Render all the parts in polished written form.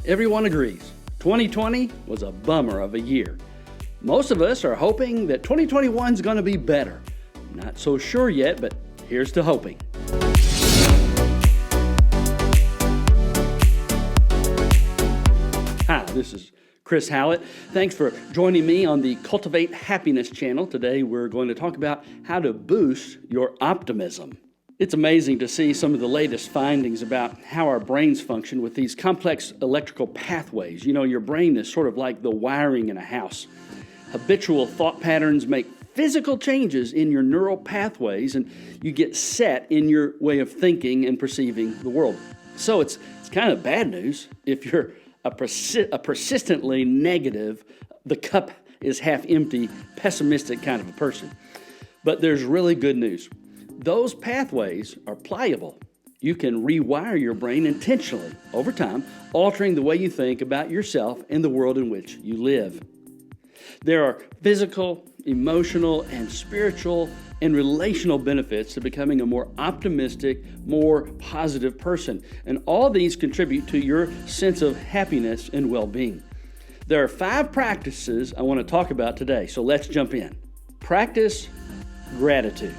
Everyone agrees, 2020 was a bummer of a year. Most of us are hoping that 2021 is going to be better. Not so sure yet, but here's to hoping. Hi, this is Chris Howlett. Thanks for joining me on the Cultivate Happiness channel. Today we're going to talk about how to boost your optimism. It's amazing to see some of the latest findings about how our brains function with these complex electrical pathways. You know, your brain is sort of like the wiring in a house. Habitual thought patterns make physical changes in your neural pathways, and you get set in your way of thinking and perceiving the world. So it's kind of bad news if you're a persistently negative, the cup is half empty, pessimistic kind of a person. But there's really good news. Those pathways are pliable. You can rewire your brain intentionally over time, altering the way you think about yourself and the world in which you live. There are physical, emotional, and spiritual and relational benefits to becoming a more optimistic, more positive person. And all these contribute to your sense of happiness and well-being. There are 5 practices I want to talk about today, so let's jump in. Practice gratitude.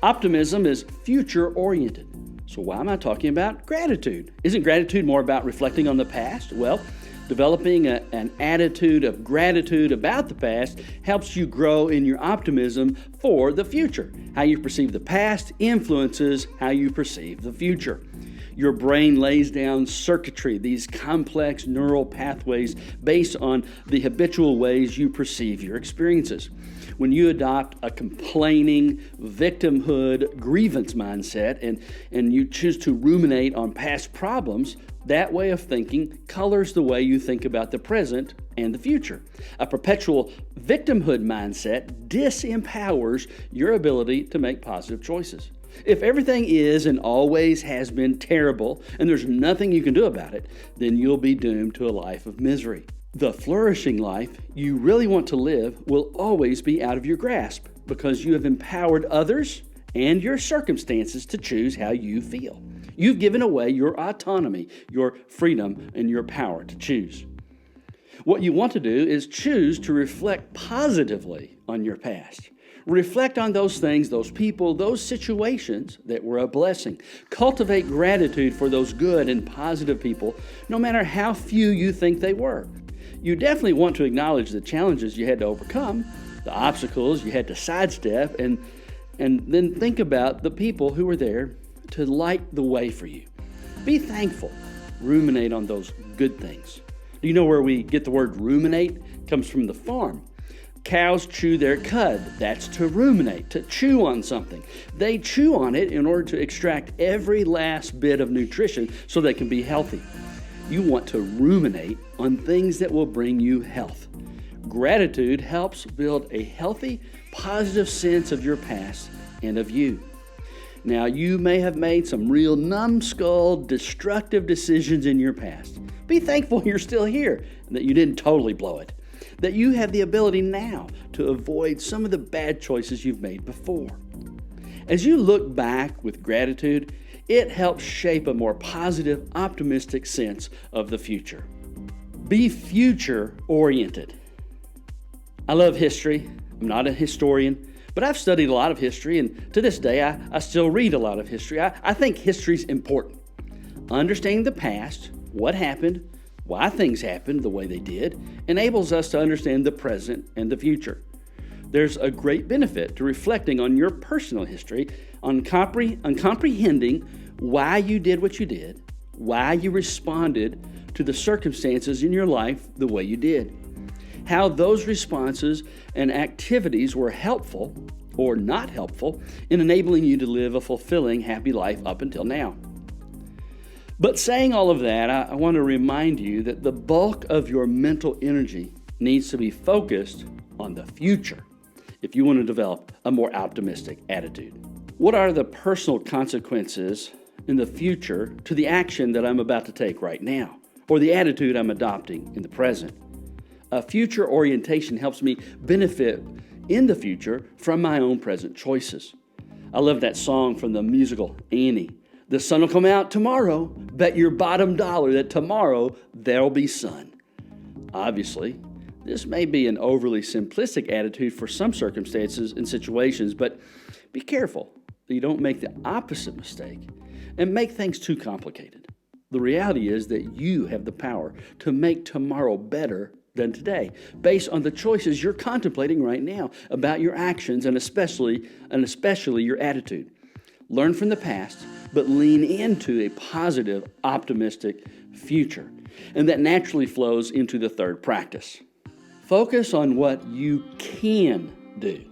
Optimism is future-oriented. So why am I talking about gratitude? Isn't gratitude more about reflecting on the past? Well, developing an attitude of gratitude about the past helps you grow in your optimism for the future. How you perceive the past influences how you perceive the future. Your brain lays down circuitry, these complex neural pathways based on the habitual ways you perceive your experiences. When you adopt a complaining, victimhood, grievance mindset and you choose to ruminate on past problems, that way of thinking colors the way you think about the present and the future. A perpetual victimhood mindset disempowers your ability to make positive choices. If everything is and always has been terrible and there's nothing you can do about it, then you'll be doomed to a life of misery. The flourishing life you really want to live will always be out of your grasp because you have empowered others and your circumstances to choose how you feel. You've given away your autonomy, your freedom, and your power to choose. What you want to do is choose to reflect positively on your past. Reflect on those things, those people, those situations that were a blessing. Cultivate gratitude for those good and positive people, no matter how few you think they were. You definitely want to acknowledge the challenges you had to overcome, the obstacles you had to sidestep, and then think about the people who were there to light the way for you. Be thankful. Ruminate on those good things. Do you know where we get the word ruminate? It comes from the farm. Cows chew their cud. That's to ruminate, to chew on something. They chew on it in order to extract every last bit of nutrition so they can be healthy. You want to ruminate on things that will bring you health. Gratitude helps build a healthy, positive sense of your past and of you. Now, you may have made some real numbskull, destructive decisions in your past. Be thankful you're still here and that you didn't totally blow it. That you have the ability now to avoid some of the bad choices you've made before. As you look back with gratitude, it helps shape a more positive, optimistic sense of the future. Be future-oriented. I love history. I'm not a historian. But I've studied a lot of history, and to this day, I still read a lot of history. I think history's important. Understanding the past, what happened, why things happened the way they did, enables us to understand the present and the future. There's a great benefit to reflecting on your personal history, on comprehending why you did what you did, why you responded to the circumstances in your life the way you did. How those responses and activities were helpful or not helpful in enabling you to live a fulfilling, happy life up until now. But saying all of that, I want to remind you that the bulk of your mental energy needs to be focused on the future if you want to develop a more optimistic attitude. What are the personal consequences in the future to the action that I'm about to take right now, or the attitude I'm adopting in the present? A future orientation helps me benefit in the future from my own present choices. I love that song from the musical Annie. The sun will come out tomorrow. Bet your bottom dollar that tomorrow there'll be sun. Obviously, this may be an overly simplistic attitude for some circumstances and situations, but be careful that you don't make the opposite mistake and make things too complicated. The reality is that you have the power to make tomorrow better than today, based on the choices you're contemplating right now about your actions and especially your attitude. Learn from the past, but lean into a positive, optimistic future. And that naturally flows into the third practice. Focus on what you can do.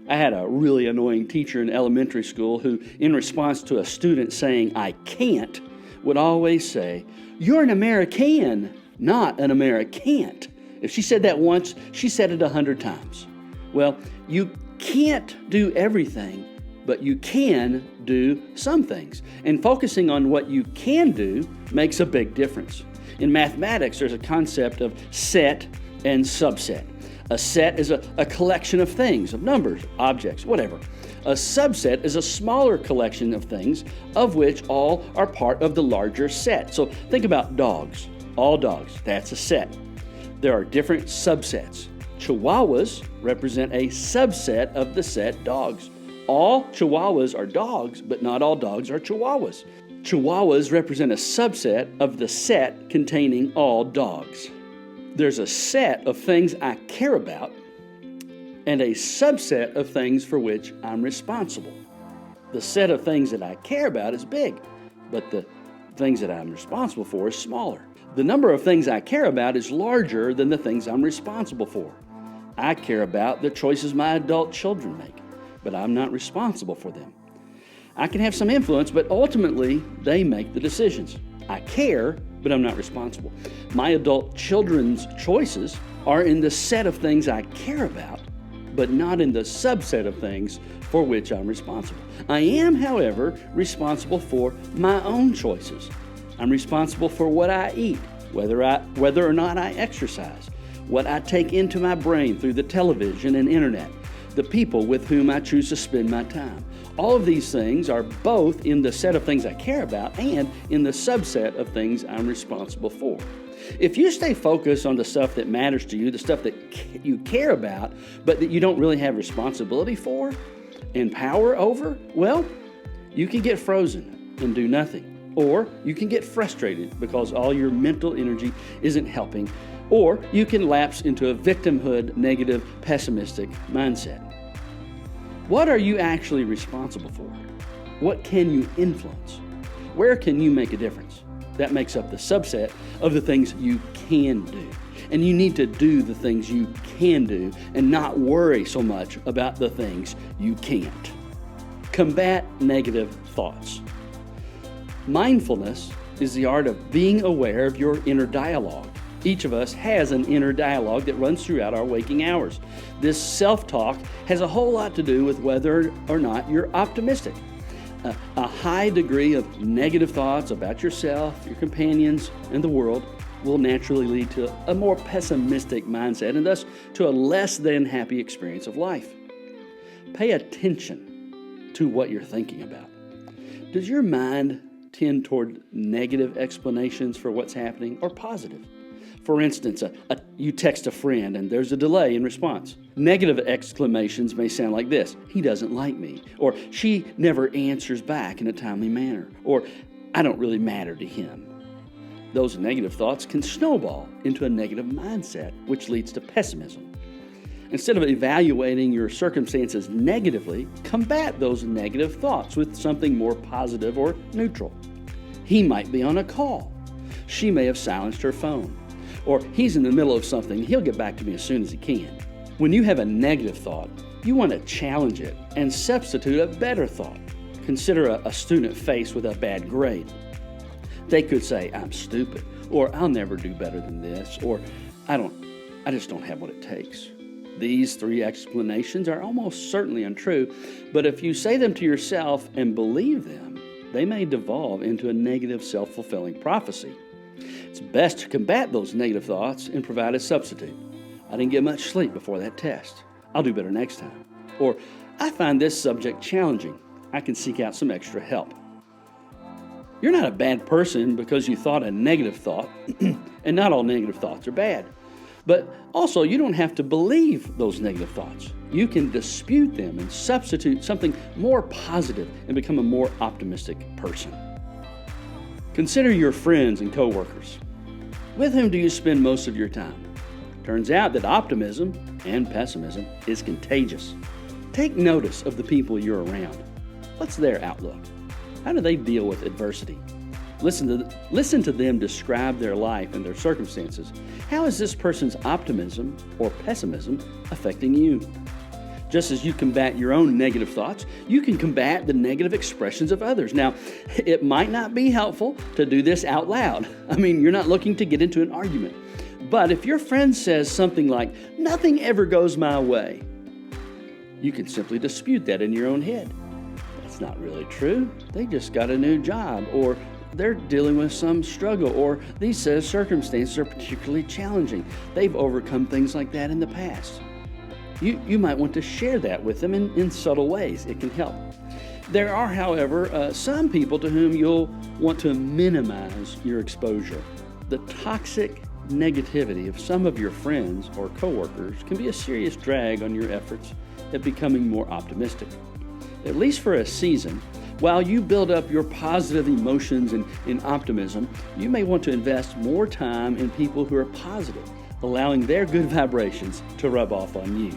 I had a really annoying teacher in elementary school who, in response to a student saying, "I can't," would always say, "You're an American, not an American't." If she said that once, she said it 100 times. Well, you can't do everything, but you can do some things. And focusing on what you can do makes a big difference. In mathematics, there's a concept of set and subset. A set is a collection of things, of numbers, objects, whatever. A subset is a smaller collection of things, of which all are part of the larger set. So think about dogs. All dogs, that's a set. There are different subsets. Chihuahuas represent a subset of the set dogs. All Chihuahuas are dogs, but not all dogs are Chihuahuas. Chihuahuas represent a subset of the set containing all dogs. There's a set of things I care about and a subset of things for which I'm responsible. The set of things that I care about is big, but the things that I'm responsible for is smaller. The number of things I care about is larger than the things I'm responsible for. I care about the choices my adult children make, but I'm not responsible for them. I can have some influence, but ultimately they make the decisions. I care, but I'm not responsible. My adult children's choices are in the set of things I care about, but not in the subset of things for which I'm responsible. I am, however, responsible for my own choices. I'm responsible for what I eat, whether or not I exercise, what I take into my brain through the television and internet, the people with whom I choose to spend my time. All of these things are both in the set of things I care about and in the subset of things I'm responsible for. If you stay focused on the stuff that matters to you, the stuff that you care about, but that you don't really have responsibility for and power over, well, you can get frozen and do nothing. Or you can get frustrated because all your mental energy isn't helping. Or you can lapse into a victimhood, negative, pessimistic mindset. What are you actually responsible for? What can you influence? Where can you make a difference? That makes up the subset of the things you can do. And you need to do the things you can do and not worry so much about the things you can't. Combat negative thoughts. Mindfulness is the art of being aware of your inner dialogue. Each of us has an inner dialogue that runs throughout our waking hours. This self-talk has a whole lot to do with whether or not you're optimistic. A high degree of negative thoughts about yourself, your companions, and the world will naturally lead to a more pessimistic mindset and thus to a less than happy experience of life. Pay attention to what you're thinking about. Does your mind tend toward negative explanations for what's happening or positive? For instance, you text a friend and there's a delay in response. Negative exclamations may sound like this: "He doesn't like me," or "She never answers back in a timely manner," or "I don't really matter to him." Those negative thoughts can snowball into a negative mindset, which leads to pessimism. Instead of evaluating your circumstances negatively, combat those negative thoughts with something more positive or neutral. He might be on a call. She may have silenced her phone. Or he's in the middle of something. He'll get back to me as soon as he can. When you have a negative thought, you want to challenge it and substitute a better thought. Consider a student faced with a bad grade. They could say, "I'm stupid," or "I'll never do better than this," or I just don't have what it takes." These three explanations are almost certainly untrue, but if you say them to yourself and believe them, they may devolve into a negative self-fulfilling prophecy. It's best to combat those negative thoughts and provide a substitute. "I didn't get much sleep before that test. I'll do better next time." Or, "I find this subject challenging. I can seek out some extra help." You're not a bad person because you thought a negative thought, and not all negative thoughts are bad. But also, you don't have to believe those negative thoughts. You can dispute them and substitute something more positive and become a more optimistic person. Consider your friends and coworkers. With whom do you spend most of your time? Turns out that optimism and pessimism is contagious. Take notice of the people you're around. What's their outlook? How do they deal with adversity? Listen to them describe their life and their circumstances. How is this person's optimism or pessimism affecting you? Just as you combat your own negative thoughts, you can combat the negative expressions of others. Now, it might not be helpful to do this out loud. I mean, you're not looking to get into an argument. But if your friend says something like, "Nothing ever goes my way," you can simply dispute that in your own head. That's not really true. They just got a new job, or they're dealing with some struggle, or these circumstances are particularly challenging. They've overcome things like that in the past. You might want to share that with them in subtle ways. It can help. There are, however, some people to whom you'll want to minimize your exposure. The toxic negativity of some of your friends or coworkers can be a serious drag on your efforts at becoming more optimistic. At least for a season, while you build up your positive emotions and optimism, you may want to invest more time in people who are positive, allowing their good vibrations to rub off on you.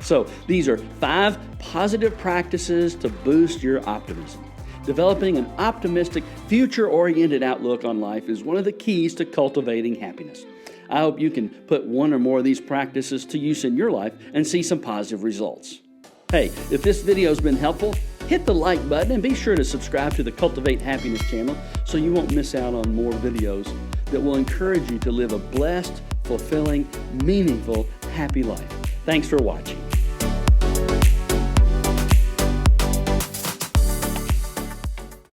So, these are 5 positive practices to boost your optimism. Developing an optimistic, future-oriented outlook on life is one of the keys to cultivating happiness. I hope you can put one or more of these practices to use in your life and see some positive results. Hey, if this video has been helpful, hit the like button and be sure to subscribe to the Cultivate Happiness channel so you won't miss out on more videos that will encourage you to live a blessed, fulfilling, meaningful, happy life. Thanks for watching.